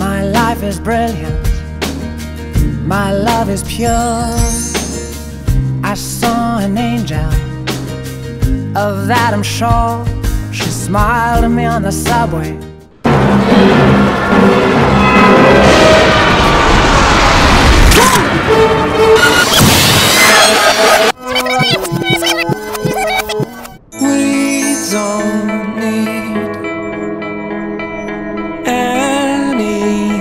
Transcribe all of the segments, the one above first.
My life is brilliant, my love is pure. I saw an angel, of that I'm sure. She smiled at me on the subway. We don't need anything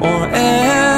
or anyone.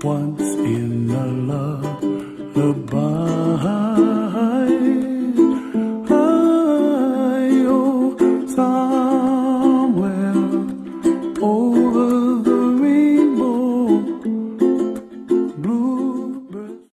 Once in a love.